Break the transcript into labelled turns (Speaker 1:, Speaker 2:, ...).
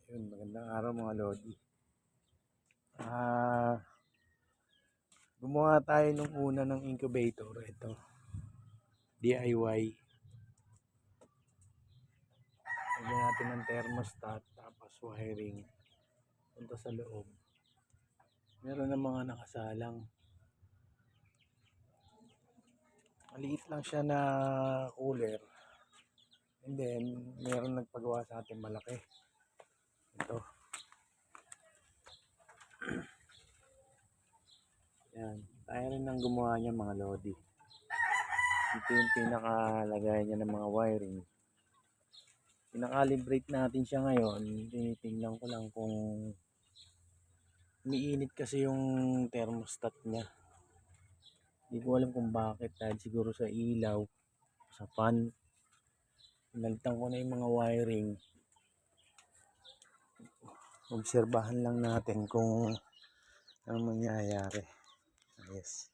Speaker 1: Yun, magandang araw mga Lodi. Ah, Gumawa tayo nung una ng incubator. Ito, DIY. Lagyan natin ng thermostat, tapos wiring. Punta sa loob. Meron ng mga nakasalang. Maliit lang siya na cooler. And then, meron nagpagawa sa atin malaki. Ito. Yan. Tayo rin ang gumawa niya mga Lodi. Ito yung pinakalagay niya ng mga wiring. Pinakalibrate natin siya ngayon. Tinitingnan ko lang kung umiinit kasi yung thermostat niya. Hindi ko alam kung bakit, dahil siguro sa ilaw, sa fan. Pinalitan ko na yung mga wiring. Obserbahan lang natin kung ano mangyayari. Yes.